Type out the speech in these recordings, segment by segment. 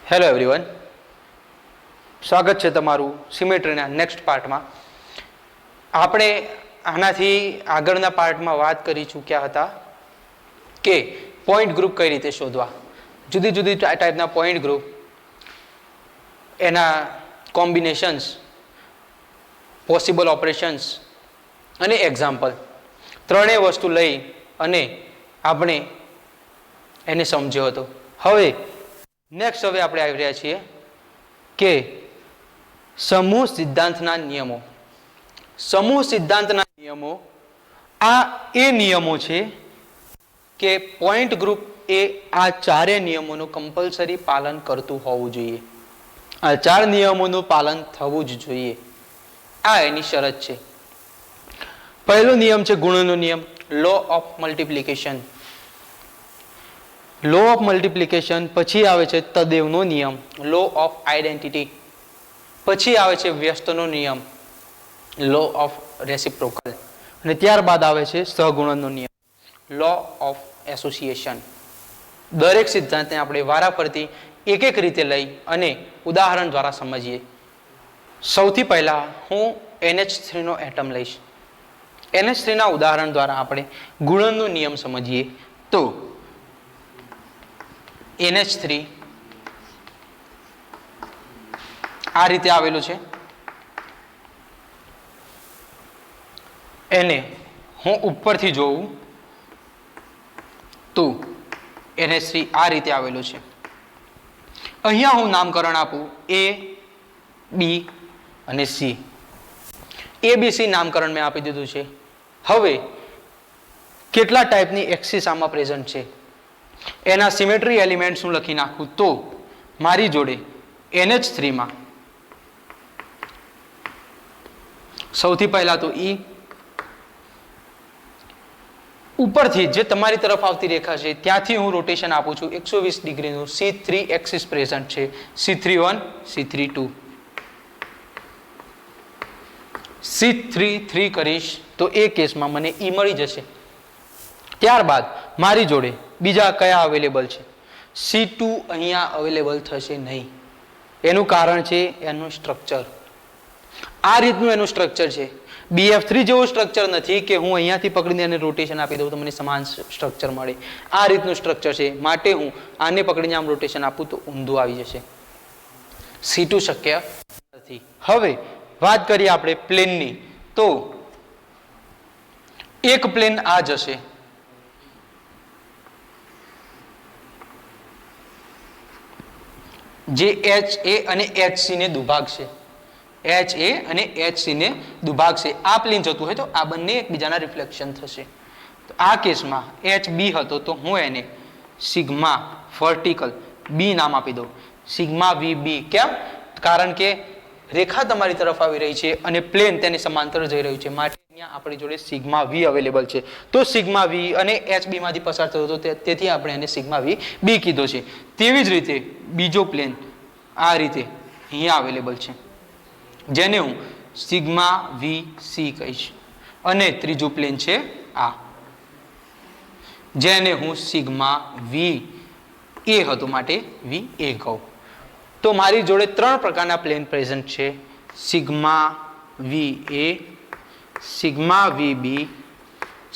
Hello everyone, સ્વાગત છે તમારું સિમેટ્રીના નેક્સ્ટ પાર્ટમાં. આપણે આનાથી આગળના પાર્ટમાં વાત કરી ચૂક્યા હતા કે પોઈન્ટ ગ્રુપ કઈ રીતે શોધવા, જુદી જુદી ટાઈપના પોઈન્ટ ગ્રુપ, એના કોમ્બિનેશન્સ, પોસિબલ ઓપરેશન્સ અને એક્ઝામ્પલ, ત્રણેય વસ્તુ લઈ અને આપણે એને સમજ્યો હતો. હવે આપણે આવી રહ્યા છીએ કે સમૂહ સિદ્ધાંતના નિયમો. સમૂહ સિદ્ધાંતના નિયમો આ એ નિયમો છે કે પોઈન્ટ ગ્રુપ એ આ ચારે નિયમોનું કમ્પલસરી પાલન કરતું હોવું જોઈએ. આ ચાર નિયમોનું પાલન થવું જ જોઈએ, આ એની શરત છે. પહેલો નિયમ છે ગુણનો નિયમ, law of multiplication. Law of multiplication, પછી આવે છે તદેવનો નિયમ, લો ઓફ આઈડેન્ટિટી, પછી આવે છે વ્યસ્તનો નિયમ, લો ઓફ રેસિપ્રોકલ, અને ત્યારબાદ આવે છે સહગુણનનો નિયમ, લો ઓફ એસોસિએશન. દરેક સિદ્ધાંતને આપણે વારાફરતી એક એક રીતે લઈ અને ઉદાહરણ દ્વારા સમજીએ. સૌથી પહેલા હું NH3 નો એટમ લઈશ. NH3 ના ઉદાહરણ દ્વારા આપણે ગુણનનો નિયમ સમજીએ તો NH3 આ રીતે આવેલું છે. એને હું ઉપરથી જોઉં તો NH3 આ રીતે આવેલું છે. અહીંયા હું નામકરણ આપું A, B અને C. ABC નામકરણ મેં આપી દીધું છે. હવે કેટલા ટાઈપની એક્સિસ આમાં પ્રેઝન્ટ છે એના સિમેટ્રી એલિમેન્ટ્સ હું લખી નાખું તો મારી જોડે NH3 માં સૌથી પહેલા તો E, ઉપરથી જે તમારી તરફ આવતી રેખા છે ત્યાંથી હું રોટેશન આપું છું 120 ડિગ્રીનું. C3 એક્સિસ પ્રેઝન્ટ છે, C31, C32. C33 કરીશ તો એ કેસમાં મને E મળી જશે. ત્યારબાદ મારી જોડે બીજા કયા અવેલેબલ છે? C2 અહીંયા અવેલેબલ થશે નહીં. એનું કારણ છે એનું સ્ટ્રક્ચર. આ રીતનું એનું સ્ટ્રક્ચર છે. BF3 જેવું સ્ટ્રક્ચર નથી કે હું અહીંયાથી પકડીને એને રોટેશન આપી દઉં તો મને સમાન સ્ટ્રક્ચર મળે. આ રીતનું સ્ટ્રક્ચર છે, માટે હું આને પકડીને આમ રોટેશન આપું તો ઊંધું આવી જશે. C2 શક્ય નથી. હવે વાત કરીએ આપણે પ્લેનની, તો એક પ્લેન આ જશે, જે HA અને HC ને દુભાગશે. HA અને HC ને દુભાગશે. આ પ્લેન જતું હોય તો આ બંને એકબીજાના રિફ્લેક્શન થશે. તો આ કેસમાં HB હતો તો હું એને સિગ્મા વર્ટિકલ B નામ આપી દઉં, સિગ્મા VB. કેમ? કારણ કે રેખા તમારી તરફ આવી રહી છે અને પ્લેન તેની સમાંતર જઈ રહ્યું છે, માટે અહીંયા આપણી જોડે સિગ્મા V અવેલેબલ છે. તો સિગ્મા V અને HB માંથી પસાર થતો હતો તેથી આપણે એને સિગ્મા VB કીધો છે. તેવી જ રીતે બીજો પ્લેન આ રીતે અહીંયા અવેલેબલ છે, જેને હું સિગ્મા VC કહીશ. અને ત્રીજું પ્લેન છે આ, જેને હું સિગ્મા VA હતું માટે VA કહું. તો મારી જોડે ત્રણ પ્રકારના પ્લેન પ્રેઝન્ટ છે, sigma VA, sigma VB,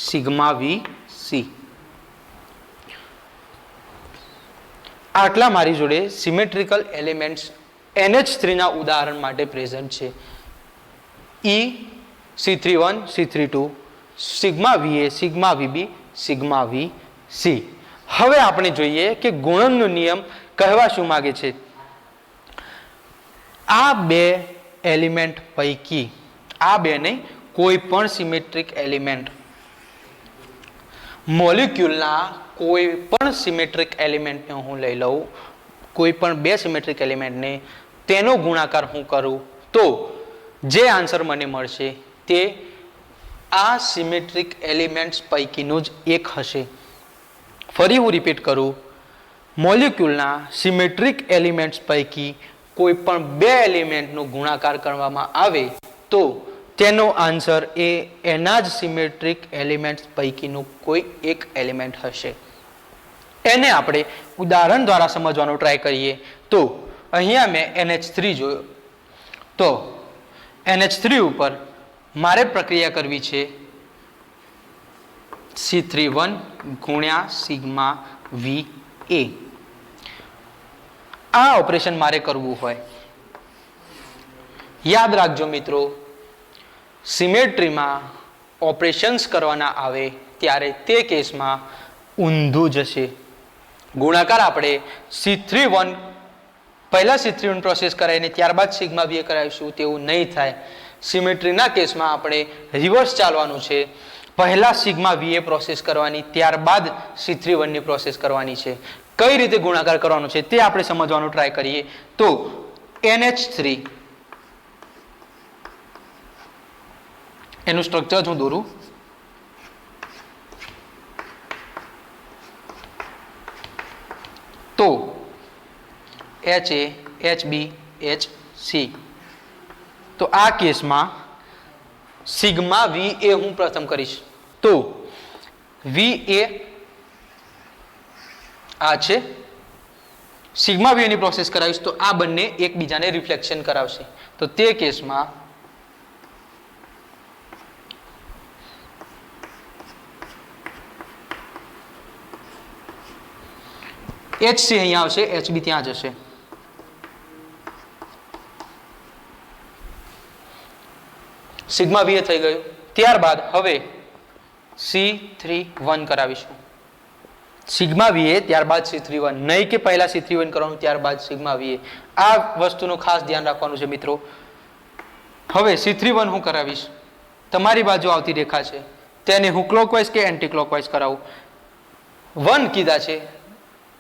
sigma VC. આટલા મારી જોડે સિમેટ્રિકલ એલિમેન્ટ્સ NH3 ના ઉદાહરણ માટે પ્રેઝન્ટ છે. E, C31, C32, sigma VA, sigma VB, sigma VC. હવે આપણે જોઈએ કે ગુણનનો નિયમ કહેવા શું માંગે છે. આ બે એલિમેન્ટ પૈકી, આ બે નહીં, કોઈ પણ સિમેટ્રિક એલિમેન્ટ, મોલિક્યુલના કોઈ પણ સિમેટ્રિક એલિમેન્ટને હું લઈ લઉં, કોઈ પણ બે સિમેટ્રિક એલિમેન્ટને તેનો ગુણાકાર હું કરું તો જે આન્સર મને મળશે તે આ સિમેટ્રિક એલિમેન્ટ્સ પૈકીનું જ એક હશે. ફરી હું રિપીટ કરું, મોલિક્યુલના સિમેટ્રિક એલિમેન્ટ્સ પૈકી કોઈ પણ બે એલિમેન્ટનો ગુણાકાર કરવામાં આવે તો તેનો આન્સર એ એના જ સિમેટ્રિક એલિમેન્ટ્સ પૈકીનું કોઈ એક એલિમેન્ટ હશે. એને આપણે ઉદાહરણ દ્વારા સમજવાનો ટ્રાય કરીએ તો અહીંયા મેં NH3 જોયો, તો NH3 ઉપર મારે પ્રક્રિયા કરવી છે C31 ગુણ્યા સિગ્મા VA. આ ઓપરેશન મારે કરવું હોય, યાદ રાખજો મિત્રો, સિમેટ્રીમાં ઓપરેશન્સ કરવાના આવે ત્યારે તે કેસમાં ઊંધું જશે. ગુણાકાર આપણે C31 પહેલા C31 પ્રોસેસ કરાવીને ત્યારબાદ સિગ્મા VA કરાવીશું તેવું નહીં થાય. સિમેટ્રીના કેસમાં આપણે રિવર્સ ચાલવાનું છે, પહેલા સિગ્મા VA પ્રોસેસ કરવાની, ત્યારબાદ C31 ની પ્રોસેસ કરવાની છે. કઈ રીતે ગુણાકાર કરવાનો છે તે આપણે સમજવાનો ટ્રાય કરીએ તો NH3 એનું સ્ટ્રક્ચર હું દોરું. તો HA HB HC, તો આ કેસમાં સિગ્મા VA હું પ્રથમ કરીશ. તો VA આ છે, સિગ્મા VA ની પ્રોસેસ કરાવીશ તો આ બંને એકબીજાને રિફ્લેક્શન કરાવશે. તો તે કેસમાં HC અહીંયા આવશે, HB ત્યાં જશે. સિગ્મા VA થઈ ગયું. ત્યારબાદ હવે C31 કરાવીશું. સિગ્મા VA ત્યારબાદ C31, નહીં કે પહેલા C31 કરવાનું ત્યારબાદ સિગ્મા VA. આ વસ્તુનું ખાસ ધ્યાન રાખવાનું છે મિત્રો. હવે C31 હું કરાવીશ, તમારી બાજુ આવતી રેખા છે તેને હું ક્લોકવાઇઝ કે એન્ટી ક્લોકવાઇઝ કરાવું. 1 કીધા છે,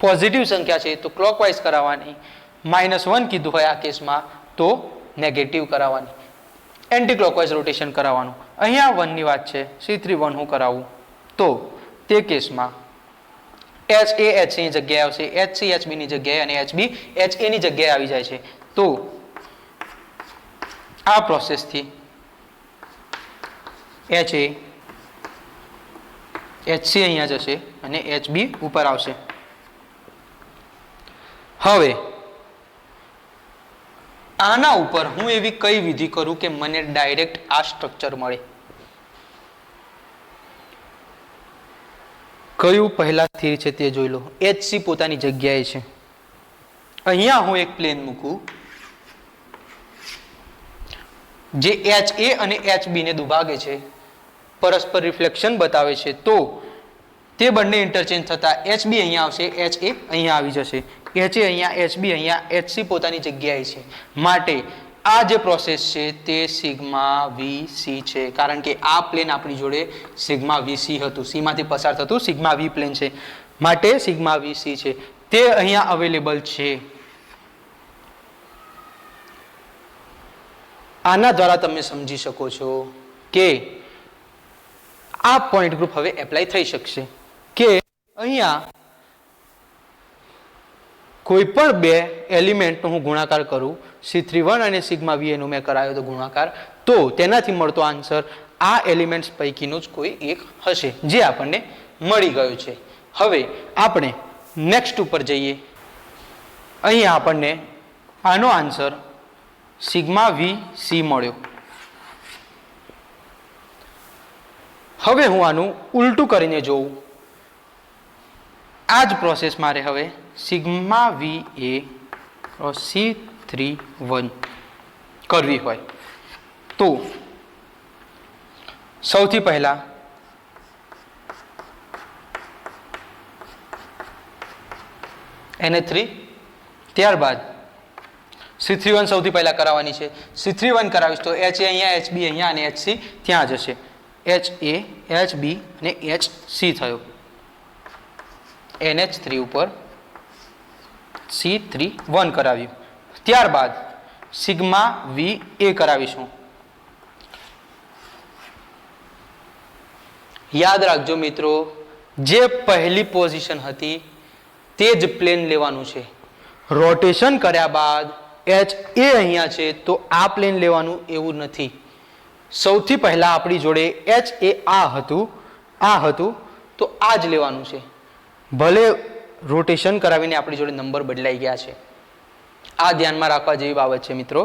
પોઝિટિવ સંખ્યા છે તો ક્લોકવાઇઝ કરાવવાની, -1 કીધું હોય આ કેસમાં તો નેગેટિવ કરાવવાની, એન્ટી ક્લોકવાઇઝ રોટેશન કરાવવાનું. અહીંયા 1 ની વાત છે, C31 હું કરાવું તો તે કેસમાં HA HC ની જગ્યાએ આવશે, HC HB ની જગ્યાએ અને HB HA ની જગ્યાએ આવી જાય છે. તો આ પ્રોસેસથી HA HC અહીંયા જશે અને HB ઉપર આવશે. હવે આના ઉપર હું એવી કઈ વિધિ કરું કે મને ડાયરેક્ટ આ સ્ટ્રક્ચર મળે? કયું પહેલા સ્થિર છે તે જોઈ લો. HC પોતાની જગ્યાએ છે. અહીંયા હું એક પ્લેન મૂકું જે HA અને HB ને દુભાગે છે, પરસ્પર રિફ્લેક્શન બતાવે છે, તો તે બંને ઇન્ટરચેન્જ થતા HB અહીંયા આવશે, HA અહીંયા આવી જશે, HA અહીંયા, HB અહીંયા, HC પોતાની જગ્યાએ છે. માટે આ જે પ્રોસેસ છે તે સિગ્મા VC છે, કારણ કે આ પ્લેન આપણી જોડે સિગ્મા VC હતું, C માંથી પસાર થતું સિગ્મા V પ્લેન છે, માટે સિગ્મા VC છે, તે અહીંયા અવેલેબલ છે. આના દ્વારા તમે સમજી શકો છો કે આ પોઈન્ટ ગ્રુપ હવે એપ્લાય થઈ શકશે કે અહીંયા કોઈ પણ બે એલિમેન્ટનો હું ગુણાકાર કરું, C31 અને સિગ્મા VA નું મેં કરાયો તો ગુણાકાર, તો તેનાથી મળતો આન્સર આ એલિમેન્ટ્સ પૈકીનો જ કોઈ એક હશે, જે આપણને મળી ગયો છે. હવે આપણે નેક્સ્ટ ઉપર જઈએ. અહીંયા આપણને આનો આન્સર સિગ્મા VC મળ્યો. હવે હું આનું ઉલટું કરીને જોઉં. આ જ પ્રોસેસ મારે હવે સિગ્મા VA C31 કરવી હોય તો સૌથી પહેલા NH3, ત્યારબાદ C31 સૌથી પહેલા કરાવવાની છે. C31 કરાવીશ તો HA અહીંયા, HB અહીંયા અને HC ત્યાં જશે. HA HB અને HC થયો. NH3 ઉપર C31 કરાવ્યું. ત્યારબાદ સિગ્મા VA કરાવીશું. યાદ રાખજો મિત્રો, જે પહેલી પોઝિશન હતી તે જ પ્લેન લેવાનું છે. રોટેશન કર્યા બાદ HA અહીંયા છે તો આ પ્લેન લેવાનું એવું નથી. સૌથી પહેલા આપણી જોડે HA આ હતું તો આ જ લેવાનું છે. ભલે રોટેશન કરાવીને આપણી જોડે નંબર બદલાઈ ગયા છે. આ ધ્યાનમાં રાખવા જેવી બાબત છે મિત્રો.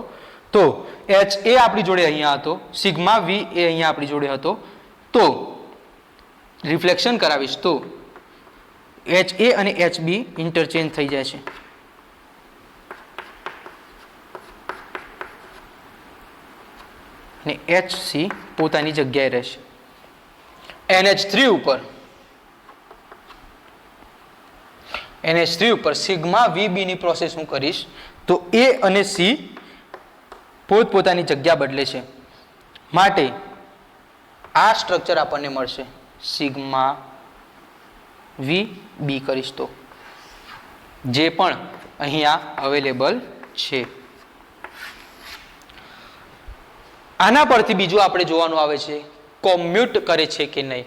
તો એચ એ આપણી જોડે અહીંયા હતો, સિગ્મા વી એ અહીંયા આપણી જોડે હતો. તો રિફ્લેક્શન કરાવીશ તો એચ એ અને એચ બી ઇન્ટરચેન્જ થઈ જાય છે. અને એચ સી પોતાની જગ્યાએ રહેશે. NH3 ઉપર સિગ્મા વીબી ની પ્રોસેસ હું કરીશ તો એ અને સી પોતપોતાની જગ્યા બદલે છે. માટે આ સ્ટ્રક્ચર આપણને મળશે સિગ્મા વી બી કરીશ તો, જે પણ અહીંયા અવેલેબલ છે. આના પરથી બીજું આપણે જોવાનું આવે છે કોમ્યુટ કરે છે કે નહીં.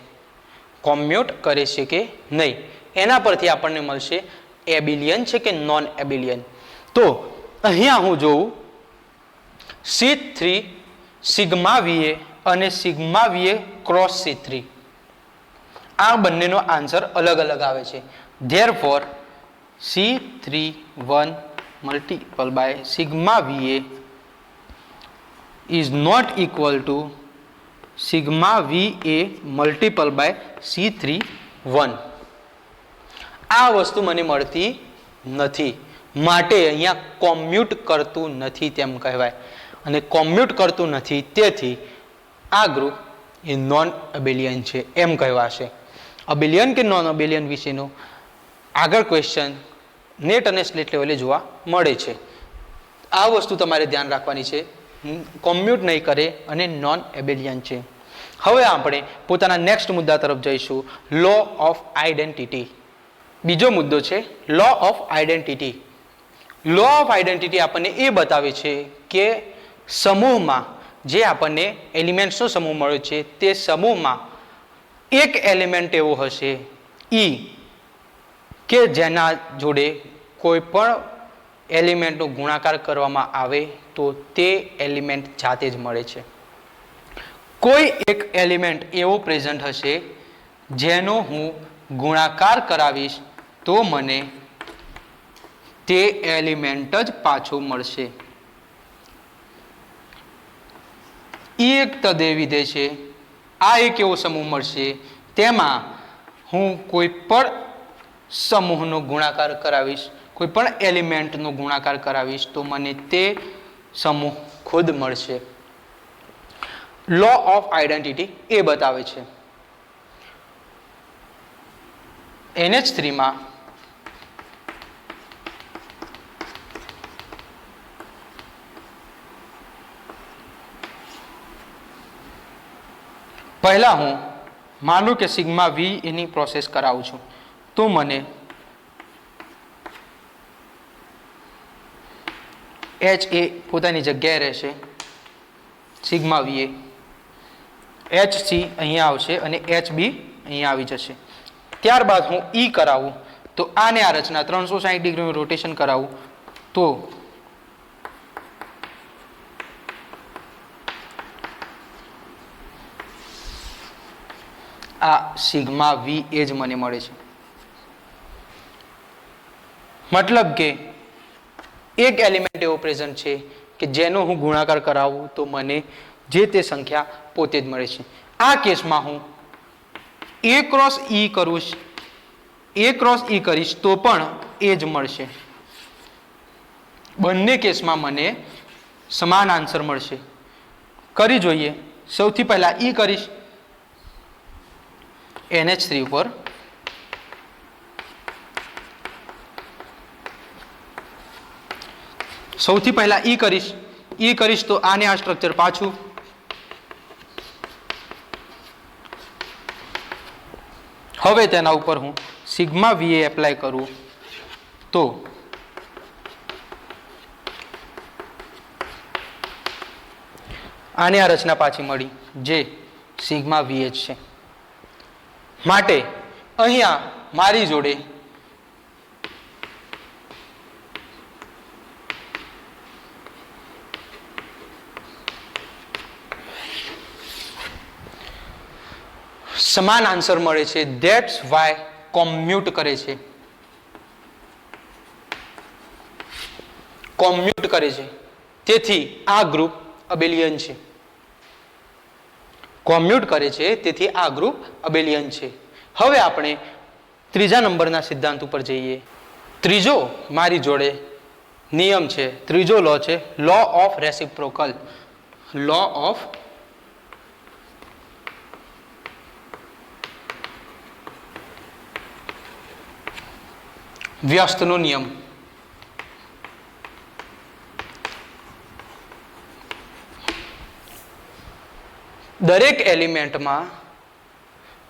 કોમ્યુટ કરે છે કે નહીં એના પરથી આપણને મળશે એબિલિયન છે કે નોન એબિલિયન. તો અહીંયા હું જોઉં C3 સિગ્મા વીએ અને સિગ્મા વીએ ક્રોસ C3, આ બંનેનો આન્સર અલગ અલગ આવે છે. Therefore C31 multiple by sigma VA is not equal to sigma VA multiple by C31. આ વસ્તુ મને મળતી નથી, માટે અહીંયા કોમ્યુટ કરતું નથી તેમ કહેવાય. અને કોમ્યુટ કરતું નથી તેથી આ ગ્રુપ એ નોન અબેલિયન છે એમ કહેવાશે. અબેલિયન કે નોન અબેલિયન વિશેનો આગળ ક્વેશ્ચન નેટ અને સ્લેટ લેવલે જોવા મળે છે. આ વસ્તુ તમારે ધ્યાન રાખવાની છે, કોમ્યુટ નહીં કરે અને નોન એબેલિયન છે. હવે આપણે પોતાના નેક્સ્ટ મુદ્દા તરફ જઈશું, લો ઓફ આઇડેન્ટિટી. બીજો મુદ્દો છે law of identity. Law of identity આપણને એ બતાવે છે કે સમૂહમાં જે આપણને એલિમેન્ટ્સનો સમૂહ મળ્યો છે તે સમૂહમાં એક એલિમેન્ટ એવો હશે ઈ કે જેના જોડે કોઈ પણ એલિમેન્ટનો ગુણાકાર કરવામાં આવે તો તે એલિમેન્ટ જાતે જ મળે છે. કોઈ એક એલિમેન્ટ એવો પ્રેઝન્ટ હશે જેનો હું ગુણાકાર કરાવીશ તો મને તે એલિમેન્ટ જ પાછો મળશે. એ એક તદે વિધેય છે. આ એક એવો સમૂહ મળશે તેમાં હું કોઈ પણ સમૂહનો ગુણાકાર કરાવીશ, કોઈ પણ એલિમેન્ટનો ગુણાકાર કરાવીશ તો મને તે સમૂહ ખુદ મળશે. લો ઓફ આઇડેન્ટિટી એ બતાવે છે. NH3 માં પહેલા હું માનું કે સિગ્મા વી એની પ્રોસેસ કરાવું છું તો મને એચ એ પોતાની જગ્યાએ રહેશે, સિગ્મા વી એચ સી અહીંયા આવશે અને એચ બી અહીંયા આવી જશે. ત્યારબાદ હું ઈ કરાવું તો આને આ રચના 360 ડિગ્રીનું રોટેશન કરાવું તો આ સિગ્મા વી એ જ મને મળે છે. મતલબ કે એક એલિમેન્ટ એવો પ્રેઝન્ટ છે કે જેનો હું ગુણાકાર કરાવું તો મને જે તે સંખ્યા પોતે જ મળે છે. આ કેસમાં હું એ ક્રોસ ઈ કરીશ તો પણ એ જ મળશે. બંને કેસમાં મને સમાન આન્સર મળશે. કરી જોઈએ. સૌથી પહેલા ઈ કરીશ NH3 ઉપર, સૌથી પહેલા ઈ કરીશ તો આને આ સ્ટ્રક્ચર પાછું, હવે તેના ઉપર હું સિગ્મા વીએ એપ્લાય કરું તો આને આ રચના પાછી મળી જે સિગ્મા વીએ છે. માટે અહીંયા મારી જોડે સમાન આન્સર મળે છે. ધેટ્સ વાય કોમ્યુટ કરે છે. કોમ્યુટ કરે છે, તેથી આ ગ્રુપ અબેલિયન છે. કોમ્યુટ કરે છે, તેથી આ ગ્રુપ અબેલિયન છે. હવે આપણે ત્રીજા નંબરના સિદ્ધાંત ઉપર જઈએ. ત્રીજો મારી જોડે નિયમ છે, ત્રીજો લો છે law of reciprocal. Law of વ્યસ્તનો નિયમ. દરેક એલિમેન્ટમાં,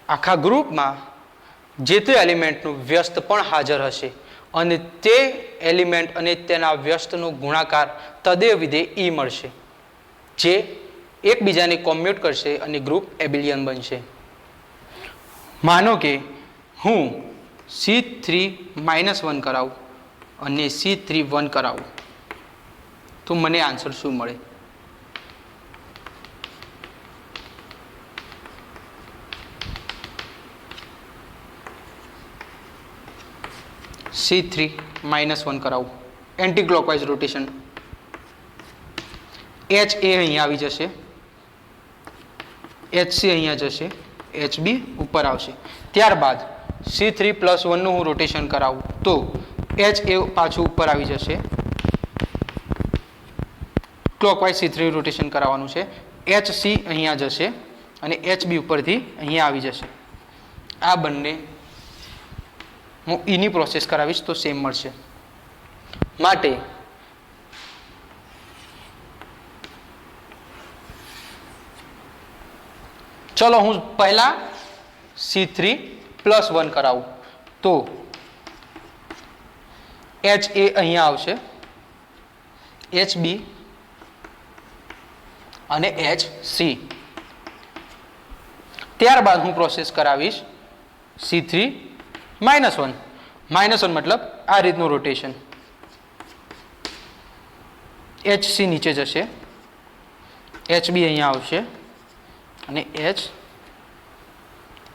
આખા ગ્રુપમાં જે તે એલિમેન્ટનું વ્યસ્ત પણ હાજર હશે અને તે એલિમેન્ટ અને તેના વ્યસ્તનો ગુણાકાર તદે વિધેય ઈ મળશે, જે એકબીજાને કોમ્યુટ કરશે અને ગ્રુપ એબિલિયન બનશે. માનો કે હું C3-1 કરાવું અને C3-1 કરાવું તો મને આન્સર શું મળે? C3-1 કરાવું, એન્ટી ક્લોકવાઇઝ રોટેશન. H એ અહીંયા આવી જશે, HC અહીંયા જશે, HB ઉપર આવશે. ત્યારબાદ C3+1 નું હું રોટેશન કરાવું તો H એ પાછું ઉપર આવી જશે, ક્લોકવાઇઝ C3 રોટેશન કરાવવાનું છે. HC અહીંયા જશે અને HB ઉપરથી અહીંયા આવી જશે. આ બંને હું ઈની પ્રોસેસ કરાવીશ તો સેમ મળશે. માટે ચલો હું પહેલા C3+1 કરાવું તો H એ અહીંયા આવશે, HB અને HC. ત્યારબાદ હું પ્રોસેસ કરાવીશ C3-1. -1 મતલબ આ રીતનું રોટેશન. HC નીચે જશે, HB અહીંયા આવશે અને H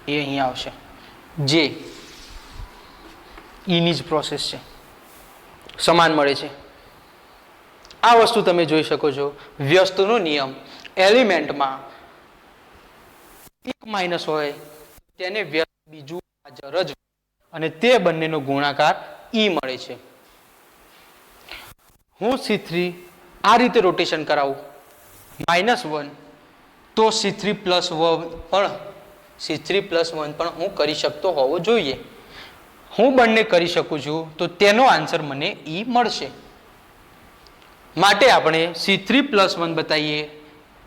એ અહીંયા આવશે, જે ઈની જ પ્રોસેસ છે, સમાન મળે છે. આ વસ્તુ તમે જોઈ શકો છો. વ્યસ્તનો નિયમ એલિમેન્ટમાં એક માઇનસ હોય તેને વ્યસ્ત બીજું હાજર જ અને તે બંનેનો ગુણાકાર ઈ મળે છે. હું C3 આ રીતે રોટેશન કરાવું -1 તો C3+1 પણ હું કરી શકતો હોવો જોઈએ. હું બંને કરી શકું છું તો તેનો આન્સર મને ઈ મળશે. માટે આપણે C3+1 બતાવીએ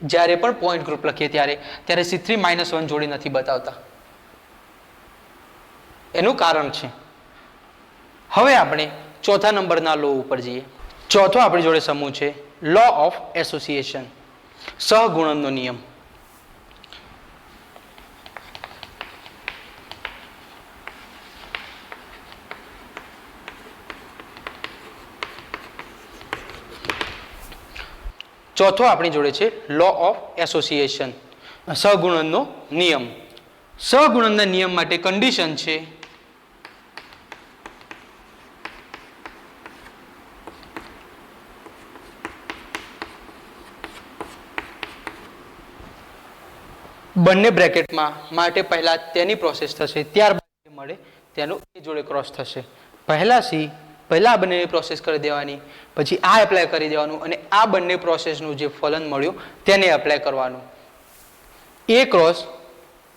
જ્યારે પણ પોઈન્ટ ગ્રુપ લખીએ ત્યારે C3-1 જોડે નથી બતાવતા. એનું કારણ છે. હવે આપણે ચોથા નંબરના લો ઉપર જઈએ. ચોથો આપણી જોડે સમૂહ છે લો ઓફ એસોસિએશન, સહગુણનનો નિયમ. ચોથો આપણી જોડે છે લો ઓફ એસોસિએશન, સહગુણનનો નિયમ. સહગુણનના નિયમ માટે કન્ડિશન છે બંને બ્રેકેટમાં, માટે પહેલા તેની પ્રોસેસ થશે, ત્યારબાદ જે મળે તેનું એ જોડે ક્રોસ થશે. પહેલા બંનેની પ્રોસેસ કરી દેવાની, પછી આ એપ્લાય કરી દેવાનું અને આ બંને પ્રોસેસનું જે ફલન મળ્યું તેને એપ્લાય કરવાનું. A cross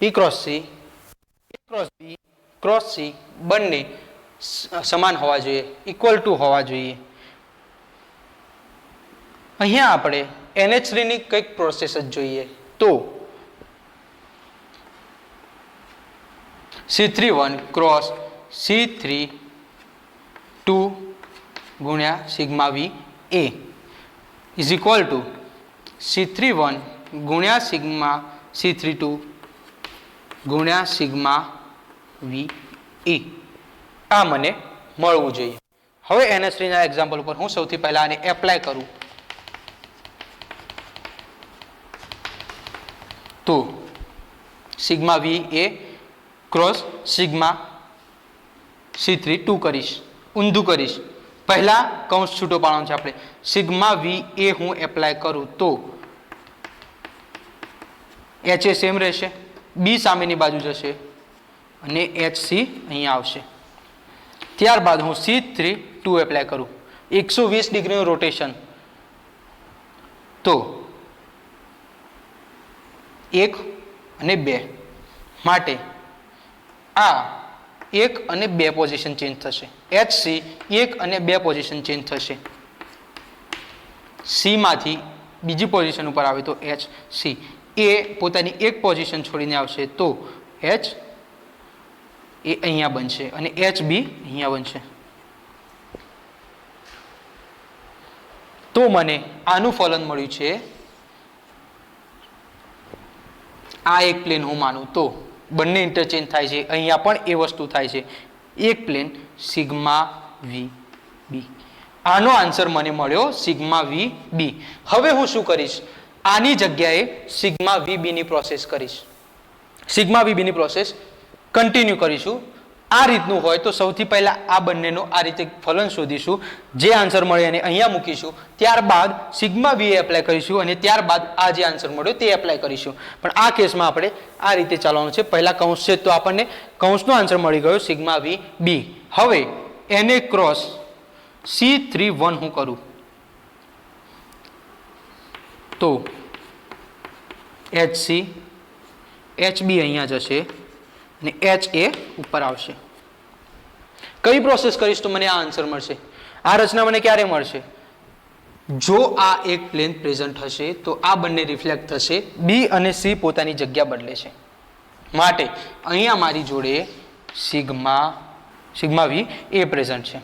B cross C, A cross B cross C બંને સમાન હોવા જોઈએ, ઇક્વલ ટુ હોવા જોઈએ. અહીંયા આપણે NH3 ની કંઈક પ્રોસેસ જ જોઈએ તો C3-1 ક્રોસ C3-2 ગુણ્યા sigma VA is equal to C3-1 ગુણ્યા સિગ્મા C3-2 ગુણ્યા સિગ્મા VA. આ મને મળવું જોઈએ. હવે NH3 ના એક્ઝામ્પલ ઉપર હું સૌથી પહેલા આને એપ્લાય કરું તો sigma VA cross sigma C3-2 કરીશ, ઊંધું કરીશ પહેલા કૌંસ છૂટો પાડવાનો છે આપણે. સિગ્મા વી એ હું એપ્લાય કરું તો એચ એ સેમ રહેશે, બી સામેની બાજુ જશે અને એચ સી અહીંયા આવશે. ત્યારબાદ હું C3 એપ્લાય કરું, 120 ડિગ્રીનું રોટેશન, તો 1 અને 2 માટે આ 1 અને 2 પોઝિશન ચેન્જ થશે. HC 1 અને 2 પોઝિશન ચેન્જ થશે. C માંથી બીજી પોઝિશન ઉપર આવે તો HC એ પોતાની એક પોઝિશન છોડીને આવશે તો H એ અહીંયા બનશે અને HB અહીંયા બનશે. તો મને આનું ફલન મળ્યું છે. આ એક પ્લેન હું માનું તો બંને ઇન્ટરચેન્જ થાય છે, અહીંયા પણ એ વસ્તુ થાય છે. એક પ્લેન સિગ્મા વી બી. આનો આન્સર મને મળ્યો સિગ્મા વી બી. હવે હું શું કરીશ, આની જગ્યાએ સિગ્મા વી બી ની પ્રોસેસ કરીશ. સિગ્મા વી બી ની પ્રોસેસ કન્ટિન્યુ કરીશું. આ રીતનું હોય તો સૌથી પહેલા આ બંનેનો આ રીતે ફલન શોધીશું, જે આન્સર મળે એને અહીંયા મૂકીશું, ત્યારબાદ સિગ્મા વી એપ્લાય કરીશું અને ત્યારબાદ આ જે આન્સર મળ્યો તે એપ્લાય કરીશું. પણ આ કેસમાં આપણે આ રીતે ચાલવાનું છે. પહેલા કૌંસ છે તો આપણને કૌંસનો આન્સર મળી ગયો સિગ્મા વી બી. હવે એને ક્રોસ C31 હું કરું તો HC HB અહીંયા જશે અને HA ઉપર આવશે. કઈ પ્રોસેસ કરીશ તો મને આ આન્સર મળશે? આ રચના મને ક્યારે મળશે? જો આ એક પ્લેન પ્રેઝન્ટ હશે તો આ બંને રિફ્લેક્ટ થશે. B અને C પોતાની જગ્યા બદલે છે માટે અહીંયા મારી જોડે સિગ્મા વી એ પ્રેઝન્ટ છે.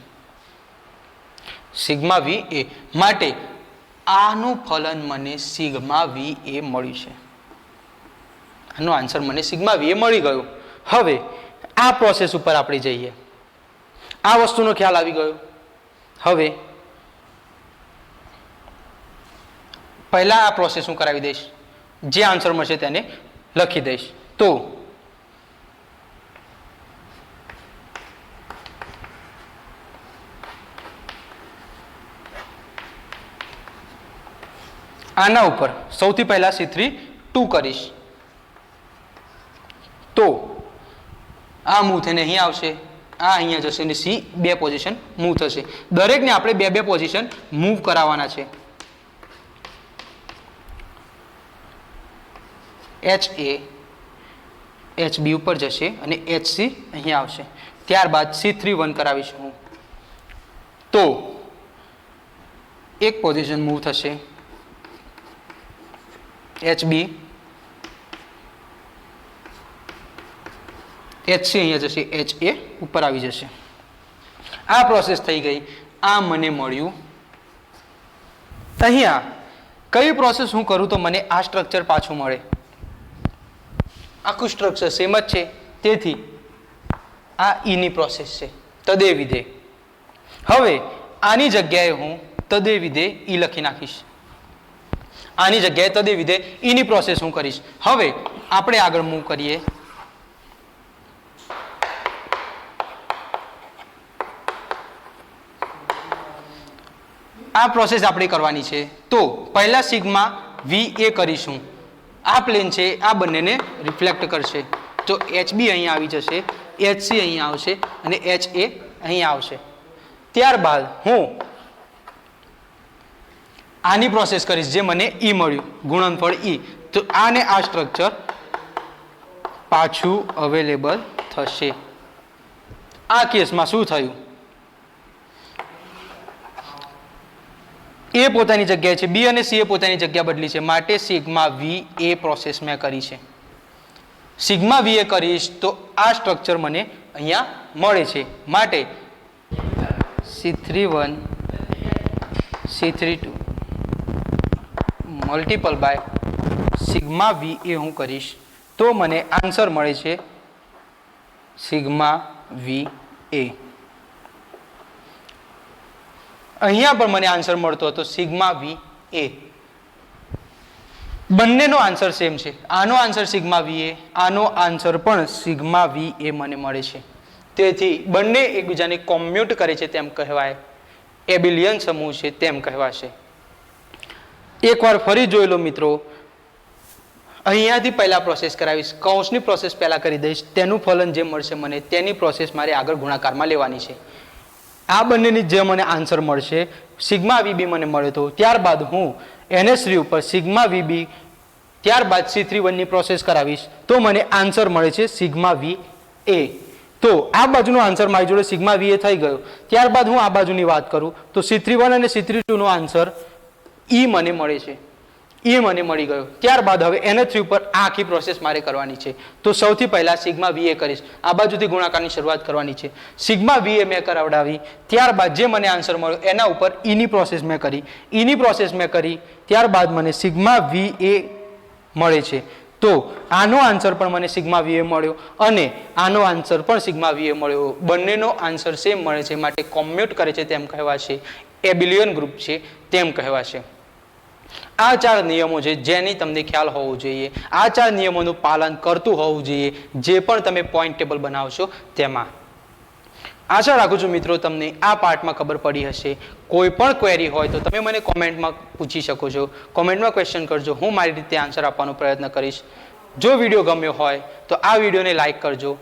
સિગ્મા વી એ માટે આનું ફલન મને સિગ્મા વી એ મળ્યું છે. આનો આન્સર મને સિગ્મા વી એ મળી ગયો. હવે આ પ્રોસેસ ઉપર આપણે જઈએ. આ વસ્તુનો ખ્યાલ આવી ગયો. હવે પહેલા આ પ્રોસેસ હું કરાવી દઈશ, જે આન્સર મળશે તેને લખી દઈશ. તો આના ઉપર સૌથી પહેલા C3 કરીશ તો આ મૂવ થઈને અહીં આવશે, આ અહીંયા જશે અને C 2 પોઝિશન મૂવ થશે. દરેકને આપણે 2 પોઝિશન મૂવ કરાવવાના છે. HA HB ઉપર જશે અને HC અહીંયા આવશે. ત્યારબાદ C31 કરાવીશું હું તો એક પોઝિશન મૂવ થશે. HB HC અહીંયા જશે, HA ઉપર આવી જશે. આ પ્રોસેસ થઈ ગઈ. આ મને મળ્યું. અહીંયા કઈ પ્રોસેસ હું કરું તો મને આ સ્ટ્રક્ચર પાછું મળે? આખું સ્ટ્રક્ચર સેમ જ છે, તેથી આ E ની પ્રોસેસ છે, તદે વિધેય. હવે આની જગ્યાએ હું તદે વિધેય E લખી નાખીશ. આની જગ્યાએ તદે વિધેય E ની પ્રોસેસ હું કરીશ. હવે આપણે આગળ મૂવ કરીએ. આ પ્રોસેસ આપણે કરવાની છે તો પહેલા સિગ્મા વી એ કરીશું. આ પ્લેન છે, આ બંનેને રિફ્લેક્ટ કરશે તો HB અહીંયા આવી જશે, HC અહીંયા આવશે અને HA અહીંયા આવશે. ત્યારબાદ હું આની પ્રોસેસ કરીશ, જે મને E મળ્યું, ગુણનફળ E. તો આને આ સ્ટ્રક્ચર પાછું અવેલેબલ થશે. આ કેસમાં શું થયું? એ પોતાની જગ્યાએ છે, B અને C એ પોતાની જગ્યા બદલી છે, માટે સિગ્મા વી એ પ્રોસેસ મેં કરી છે. સિગ્મા વી એ કરીશ તો આ સ્ટ્રક્ચર મને અહીંયા મળે છે, માટે C31 C32 multiple by sigma V એ હું કરીશ તો મને આન્સર મળે છે સિગ્મા વી એ. અહીંયા પણ મને આન્સર મળતો હતો સિગ્મા વી એ. બંનેનો આન્સર સેમ છે. આનો આન્સર સિગ્મા વી એ, આનો આન્સર પણ સિગ્મા વી એ મને મળે છે. તેથી બંને એકબીજાને કોમ્યુટ કરે છે તેમ કહેવાય. એબિલિયન સમૂહ છે તેમ કહેવાશે. એકવાર ફરી જોઈ લો મિત્રો, અહીંયાથી પહેલા પ્રોસેસ કરાવીશ, કૌંસની પ્રોસેસ પહેલા કરી દઈશ, તેનું ફલન જે મળશે મને તેની પ્રોસેસ મારે આગળ ગુણાકારમાં લેવાની છે. આ બંનેની જે મને આન્સર મળશે, સિગ્મા વીબી મને મળ્યો હતો, ત્યારબાદ હું NH3 ઉપર સિગ્મા વીબી ત્યારબાદ C31 ની પ્રોસેસ કરાવીશ તો મને આન્સર મળે છે સિગ્મા વી એ. તો આ બાજુનો આન્સર મારી જોડે સિગ્મા વી એ થઈ ગયો. ત્યારબાદ હું આ બાજુની વાત કરું તો C31 અને C32 નો આન્સર ઈ મને મળે છે, એ મને મળી ગયો. ત્યારબાદ હવે NH3 ઉપર આ આખી પ્રોસેસ મારે કરવાની છે. તો સૌથી પહેલા સિગ્મા વી એ કરીશ, આ બાજુથી ગુણાકારની શરૂઆત કરવાની છે. સિગ્મા વી એ મેં કરાવડાવી, ત્યારબાદ જે મને આન્સર મળ્યો એના ઉપર ઈની પ્રોસેસ મેં કરી, ઈની પ્રોસેસ મેં કરી, ત્યારબાદ મને સિગ્મા વી એ મળે છે. તો આનો આન્સર પણ મને સિગ્મા વી એ મળ્યો અને આનો આન્સર પણ સિગ્મા વી એ મળ્યો. બંનેનો આન્સર સેમ મળે છે માટે કોમ્યુટ કરે છે તેમ કહેવાશે, એબિલિયન ગ્રુપ છે તેમ કહેવાશે. આ 4 નિયમો છે જેની તમને ખ્યાલ હોવો જોઈએ. આ 4 નિયમોનું પાલન કરતું હોવું જોઈએ જે પણ તમે પોઈન્ટ ટેબલ બનાવશો તેમાં. આશા રાખું છું મિત્રો તમને આ પાર્ટમાં ખબર પડી હશે. કોઈ પણ ક્વેરી હોય તો તમે મને કોમેન્ટમાં પૂછી શકો છો, કોમેન્ટમાં ક્વેશ્ચન કરજો, હું મારી રીતે આન્સર આપવાનો પ્રયત્ન કરીશ. જો વિડીયો ગમ્યો હોય તો આ વિડીયોને લાઈક કરજો,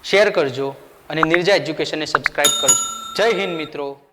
શેર કરજો અને નિર્જા એજ્યુકેશનને સબસ્ક્રાઇબ કરજો. જય હિન્દ મિત્રો.